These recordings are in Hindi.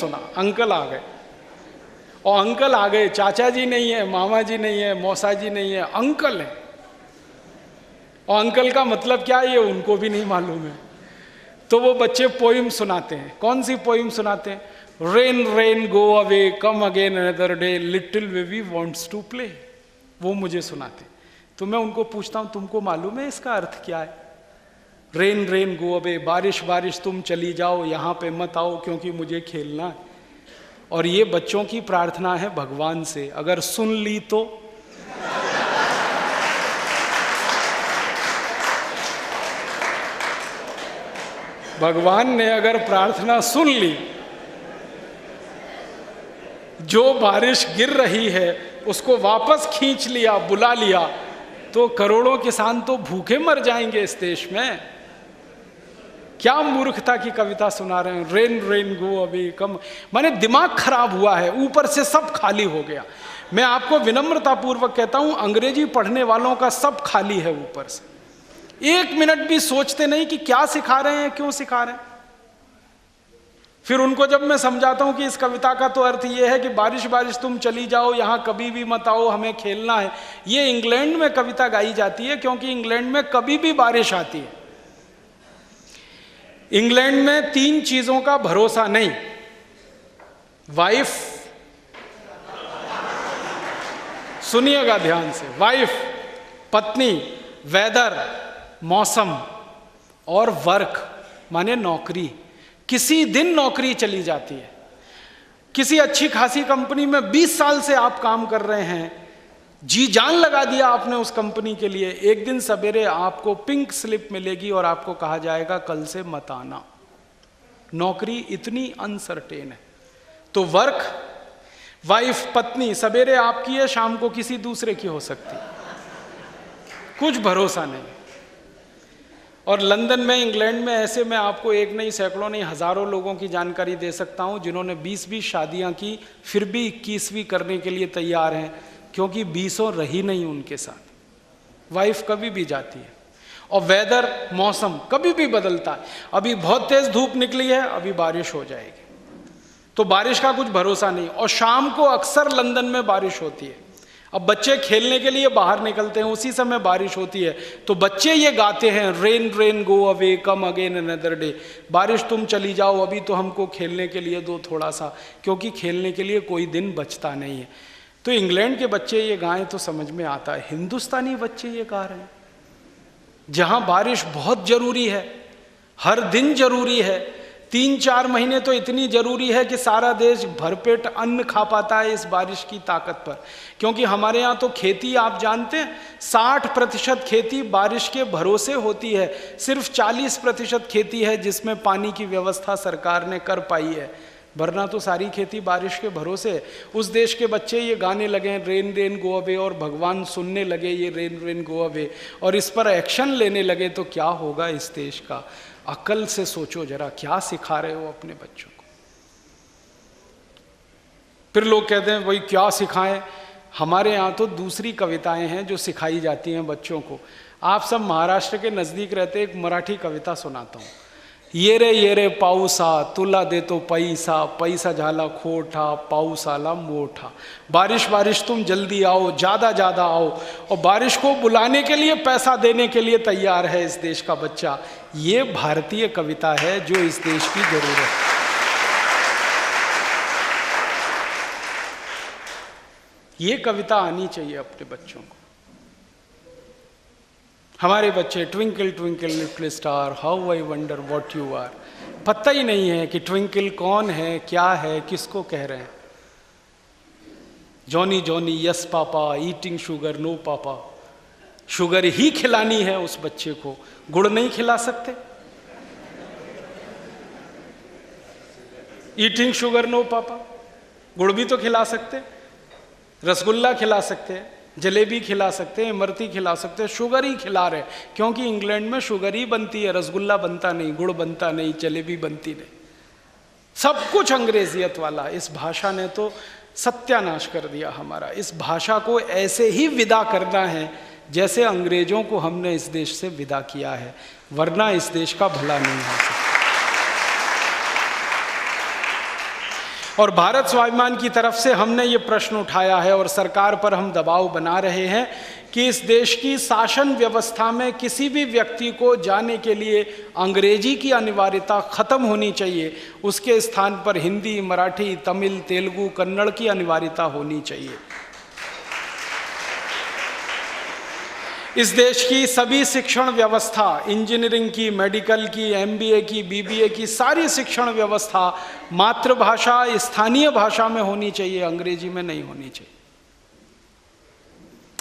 सुना, अंकल आ गए, और अंकल आ गए, चाचा जी नहीं है, मामा जी नहीं है, मौसा जी नहीं है, अंकल है। और अंकल का मतलब क्या है ये उनको भी नहीं मालूम है। तो वो बच्चे पोइम सुनाते हैं। कौन सी पोइम सुनाते हैं? Rain rain go away come again another day little baby wants to play, वो मुझे सुनाते। तो मैं उनको पूछता हूं तुमको मालूम है इसका अर्थ क्या है? रेन रेन गो अवे, बारिश बारिश तुम चली जाओ, यहां पे मत आओ क्योंकि मुझे खेलना है। और ये बच्चों की प्रार्थना है भगवान से, अगर सुन ली तो। भगवान ने अगर प्रार्थना सुन ली, जो बारिश गिर रही है उसको वापस खींच लिया, बुला लिया, तो करोड़ों किसान तो भूखे मर जाएंगे इस देश में। क्या मूर्खता की कविता सुना रहे हैं, रेन रेन गो अवे कम। माने दिमाग खराब हुआ है, ऊपर से सब खाली हो गया। मैं आपको विनम्रता पूर्वक कहता हूं, अंग्रेजी पढ़ने वालों का सब खाली है ऊपर से। एक मिनट भी सोचते नहीं कि क्या सिखा रहे हैं, क्यों सिखा रहे हैं। फिर उनको जब मैं समझाता हूं कि इस कविता का तो अर्थ यह है कि बारिश बारिश तुम चली जाओ, यहां कभी भी मत आओ, हमें खेलना है। ये इंग्लैंड में कविता गाई जाती है क्योंकि इंग्लैंड में कभी भी बारिश आती है। इंग्लैंड में 3 चीजों का भरोसा नहीं, वाइफ, सुनिएगा ध्यान से, वाइफ, पत्नी, वेदर, मौसम, और वर्क माने नौकरी। किसी दिन नौकरी चली जाती है। किसी अच्छी खासी कंपनी में 20 साल से आप काम कर रहे हैं, जी जान लगा दिया आपने उस कंपनी के लिए, एक दिन सवेरे आपको पिंक स्लिप मिलेगी और आपको कहा जाएगा कल से मत आना। नौकरी इतनी अनसर्टेन है। तो वर्क, वाइफ, पत्नी सवेरे आपकी है, शाम को किसी दूसरे की हो सकती, कुछ भरोसा नहीं। और लंदन में, इंग्लैंड में ऐसे मैं आपको एक नहीं, सैकड़ों नहीं, हजारों लोगों की जानकारी दे सकता हूं जिन्होंने 20-20 शादियां की, फिर भी 21वीं करने के लिए तैयार हैं क्योंकि 20 रही नहीं उनके साथ। वाइफ कभी भी जाती है। और वेदर, मौसम कभी भी बदलता है। अभी बहुत तेज धूप निकली है, अभी बारिश हो जाएगी, तो बारिश का कुछ भरोसा नहीं। और शाम को अक्सर लंदन में बारिश होती है। अब बच्चे खेलने के लिए बाहर निकलते हैं, उसी समय बारिश होती है, तो बच्चे ये गाते हैं, rain rain go away come again another day, बारिश तुम चली जाओ, अभी तो हमको खेलने के लिए दो थोड़ा सा, क्योंकि खेलने के लिए कोई दिन बचता नहीं है। तो इंग्लैंड के बच्चे ये गाएं तो समझ में आता है, हिंदुस्तानी बच्चे ये गा रहे हैं जहां बारिश बहुत जरूरी है, हर दिन जरूरी है, 3-4 महीने तो इतनी जरूरी है कि सारा देश भरपेट अन्न खा पाता है इस बारिश की ताकत पर। क्योंकि हमारे यहाँ तो खेती, आप जानते हैं 60% खेती बारिश के भरोसे होती है, सिर्फ 40% खेती है जिसमें पानी की व्यवस्था सरकार ने कर पाई है, वरना तो सारी खेती बारिश के भरोसे है। उस देश के बच्चे ये गाने लगे रेन रेन गो अवे, और भगवान सुनने लगे ये रेन रेन गो अवे, और इस पर एक्शन लेने लगे, तो क्या होगा इस देश का। अकल से सोचो जरा, क्या सिखा रहे हो अपने बच्चों को। फिर लोग कहते हैं भाई क्या सिखाएं, हमारे यहाँ तो दूसरी कविताएं हैं जो सिखाई जाती हैं बच्चों को। आप सब महाराष्ट्र के नज़दीक रहते, एक मराठी कविता सुनाता हूँ। ये रे पाऊसा तुला देतो पैसा, पैसा झाला खोटा, पाऊस आला मोठा। बारिश बारिश तुम जल्दी आओ, ज़्यादा ज़्यादा आओ। और बारिश को बुलाने के लिए, पैसा देने के लिए तैयार है इस देश का बच्चा। ये भारतीय कविता है जो इस देश की जरूरत है। ये कविता आनी चाहिए अपने बच्चों को। हमारे बच्चे twinkle twinkle little star how I wonder what you are, पता ही नहीं है कि ट्विंकल कौन है, क्या है, किसको कह रहे हैं। Johnny Johnny yes papa, eating sugar no papa. Sugar ही खिलानी है उस बच्चे को, गुड़ नहीं खिला सकते। ईटिंग शुगर नो पापा, गुड़ भी तो खिला सकते, रसगुल्ला खिला सकते हैं, जलेबी खिला सकते हैं, इमरती खिला सकते हैं, शुगर ही खिला रहे, क्योंकि इंग्लैंड में शुगर ही बनती है, रसगुल्ला बनता नहीं, गुड़ बनता नहीं, जलेबी बनती नहीं। सब कुछ अंग्रेजियत वाला। इस भाषा ने तो सत्यानाश कर दिया हमारा। इस भाषा को ऐसे ही विदा करना है जैसे अंग्रेजों को हमने इस देश से विदा किया है, वरना इस देश का भला नहीं हो सकता। और भारत स्वाभिमान की तरफ से हमने ये प्रश्न उठाया है और सरकार पर हम दबाव बना रहे हैं कि इस देश की शासन व्यवस्था में किसी भी व्यक्ति को जाने के लिए अंग्रेजी की अनिवार्यता खत्म होनी चाहिए, उसके स्थान पर हिंदी, मराठी, तमिल, तेलुगु, कन्नड़ की अनिवार्यता होनी चाहिए। इस देश की सभी शिक्षण व्यवस्था, इंजीनियरिंग की, मेडिकल की, एमबीए की, बीबीए की, सारी शिक्षण व्यवस्था मातृभाषा, स्थानीय भाषा में होनी चाहिए, अंग्रेजी में नहीं होनी चाहिए।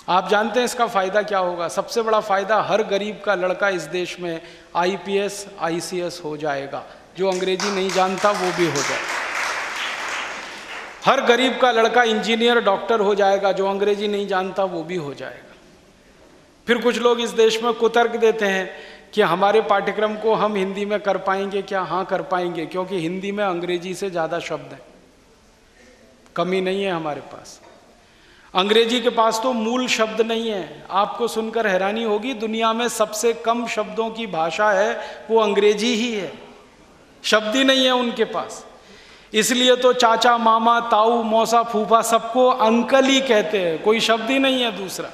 आप जानते हैं इसका फायदा क्या होगा? सबसे बड़ा फायदा, हर गरीब का लड़का इस देश में आईपीएस, आईसीएस हो जाएगा। जो अंग्रेजी नहीं जानता वो भी हो जाएगा। हर गरीब का लड़का इंजीनियर, डॉक्टर हो जाएगा। जो अंग्रेजी नहीं जानता वो भी हो जाएगा। फिर कुछ लोग इस देश में कुतर्क देते हैं कि हमारे पाठ्यक्रम को हम हिंदी में कर पाएंगे क्या? हाँ, कर पाएंगे, क्योंकि हिंदी में अंग्रेजी से ज़्यादा शब्द हैं, कमी नहीं है हमारे पास। अंग्रेजी के पास तो मूल शब्द नहीं है। आपको सुनकर हैरानी होगी, दुनिया में सबसे कम शब्दों की भाषा है वो अंग्रेजी ही है। शब्द ही नहीं है उनके पास। इसलिए तो चाचा, मामा, ताऊ, मौसा, फूफा सबको अंकल ही कहते हैं, कोई शब्द ही नहीं है दूसरा।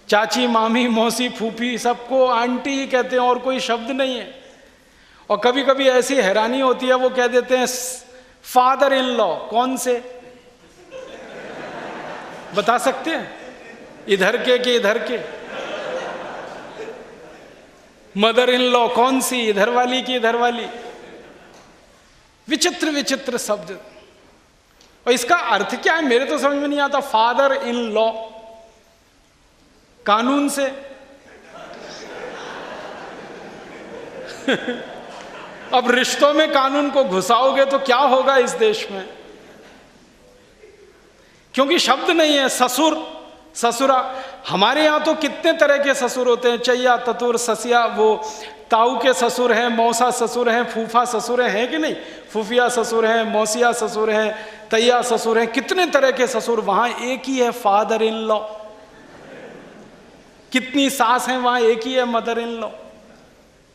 चाची, मामी, मौसी, फूफी सबको आंटी ही कहते हैं और कोई शब्द नहीं है। और कभी कभी ऐसी हैरानी होती है, वो कह देते हैं फादर इन लॉ। कौन से? बता सकते हैं? इधर के कि इधर के? मदर इन लॉ कौन सी, इधर वाली कि इधर वाली? विचित्र विचित्र शब्द। और इसका अर्थ क्या है मेरे तो समझ में नहीं आता। फादर इन लॉ, कानून से अब रिश्तों में कानून को घुसाओगे तो क्या होगा इस देश में? क्योंकि शब्द नहीं है। ससुर, ससुरा, हमारे यहां तो कितने तरह के ससुर होते हैं। चैया, ततुर, ससिया, वो ताऊ के ससुर हैं, मौसा ससुर हैं, फूफा ससुर हैं कि नहीं? फूफिया ससुर हैं, मौसिया ससुर हैं, तैया ससुर हैं, कितने तरह के ससुर। वहां एक ही है फादर इन लॉ। कितनी सास हैं, वहां एक ही है मदर इन लॉ।